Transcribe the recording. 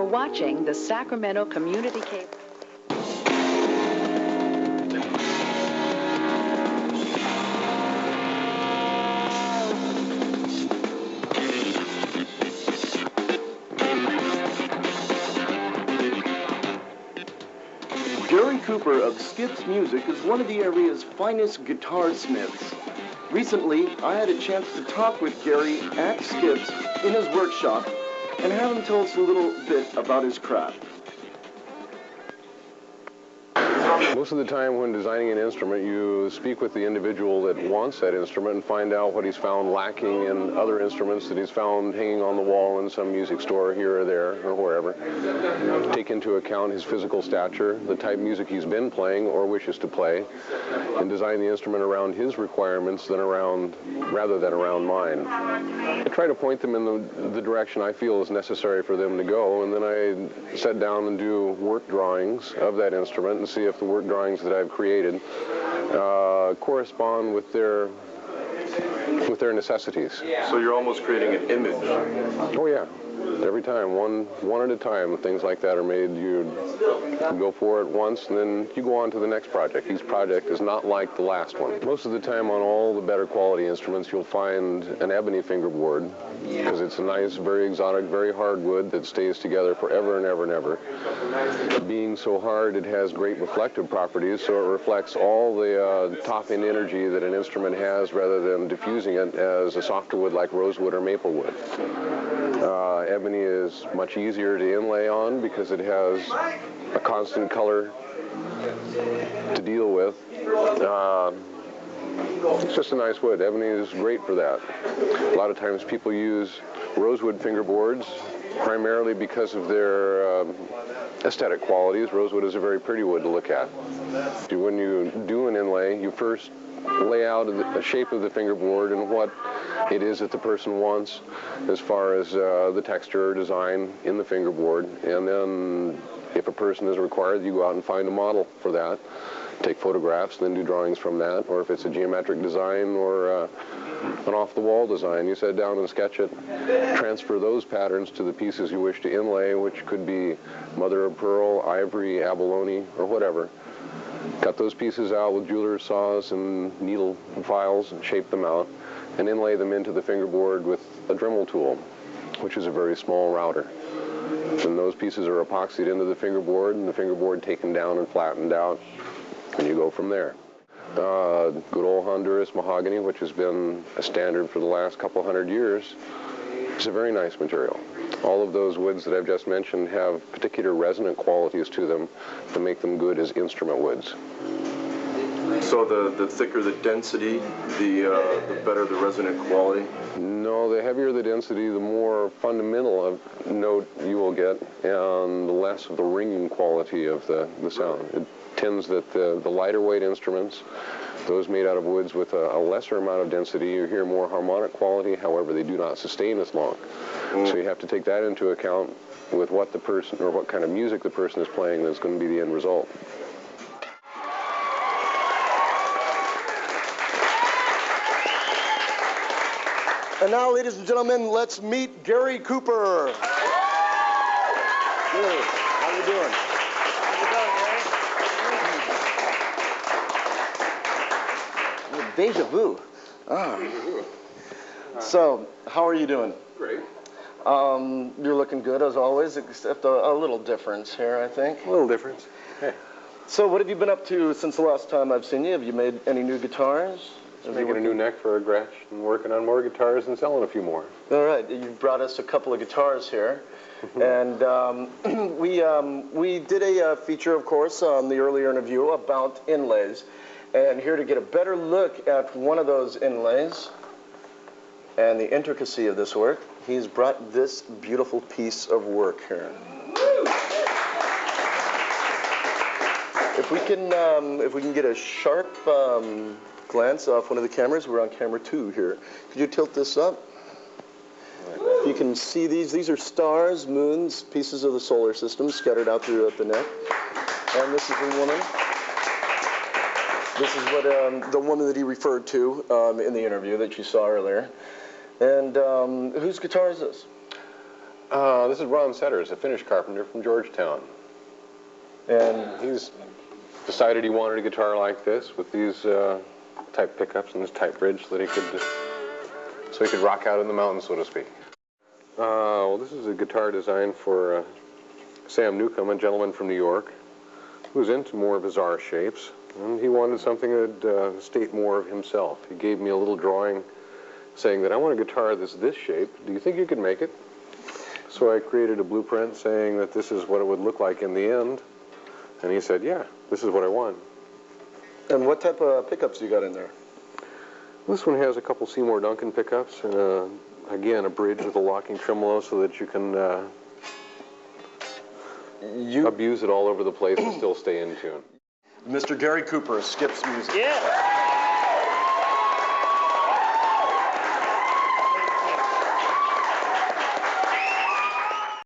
watching the Sacramento Community Cable. Gary Cooper of Skips Music is one of the area's finest guitarsmiths. Recently, I had a chance to talk with Gary at Skips in his workshop and have him tell us a little bit about his craft. Most of the time when designing an instrument, you speak with the individual that wants that instrument and find out what he's found lacking in other instruments that he's found hanging on the wall in some music store here or there or wherever. Take into account his physical stature, the type of music he's been playing or wishes to play, and design the instrument around his requirements rather than around mine. I try to point them in the direction I feel is necessary for them to go, and then I sit down and do work drawings of that instrument and see if the work drawings that I've created correspond with their necessities. So you're almost creating an image. Oh yeah. Every time, one at a time, things like that are made. You go for it once, and then you go on to the next project. Each project is not like the last one. Most of the time on all the better quality instruments, you'll find an ebony fingerboard, because it's a nice, very exotic, very hard wood that stays together forever and ever and ever. Being so hard, it has great reflective properties, so it reflects all the top-end energy that an instrument has rather than diffusing it as a softer wood like rosewood or maple wood. Ebony is much easier to inlay on because it has a constant color to deal with. It's just a nice wood. Ebony is great for that. A lot of times people use rosewood fingerboards primarily because of their aesthetic qualities. Rosewood is a very pretty wood to look at. When you do an inlay, you first lay out the shape of the fingerboard and what it is that the person wants as far as the texture or design in the fingerboard. And then if a person is required, you go out and find a model for that. Take photographs, then do drawings from that. Or if it's a geometric design or an off-the-wall design, you sit down and sketch it. Transfer those patterns to the pieces you wish to inlay, which could be mother of pearl, ivory, abalone, or whatever. Cut those pieces out with jeweler's saws and needle files and shape them out and inlay them into the fingerboard with a Dremel tool, which is a very small router. Then those pieces are epoxied into the fingerboard and the fingerboard taken down and flattened out, and you go from there. Good old Honduras mahogany, which has been a standard for the last couple hundred years, is a very nice material. All of those woods that I've just mentioned have particular resonant qualities to them that make them good as instrument woods. So the thicker the density, the better the resonant quality? No, the heavier the density, the more fundamental note you will get, and the less of the ringing quality of the sound. It tends that the lighter weight instruments, those made out of woods with a lesser amount of density, you hear more harmonic quality, however they do not sustain as long. So you have to take that into account with what the person, or what kind of music the person is playing that's going to be the end result. And now, ladies and gentlemen, let's meet Gary Cooper. Good. How you doing? Deja vu. So, how are you doing? Great. You're looking good as always, except a little difference here, I think. A little difference. Hey. So, what have you been up to since the last time I've seen you? Have you made any new guitars? Making a new neck for a Gretsch and working on more guitars and selling a few more. All right, you've brought us a couple of guitars here. And we did a feature, of course, on the earlier interview about inlays. And here to get a better look at one of those inlays and the intricacy of this work, he's brought this beautiful piece of work here. If we can get a sharp glance off one of the cameras, we're on camera 2 here. Could you tilt this up? You can see these are stars, moons, pieces of the solar system scattered out throughout the neck. And this is a woman. This is what the woman that he referred to in the interview that you saw earlier. And whose guitar is this? This is Ron Setters, a Finnish carpenter from Georgetown. And he's decided he wanted a guitar like this with these type pickups and this type bridge so that he could rock out in the mountains, so to speak. Well, this is a guitar designed for Sam Newcomb, a gentleman from New York, who's into more bizarre shapes, and he wanted something that would state more of himself. He gave me a little drawing saying that I want a guitar that's this shape. Do you think you could make it? So I created a blueprint saying that this is what it would look like in the end. And he said, yeah, this is what I want. And what type of pickups you got in there? This one has a couple Seymour Duncan pickups and, again, a bridge with a locking tremolo so that you can abuse it all over the place and still stay in tune. Mr. Gary Cooper, Skip's Music. Yeah.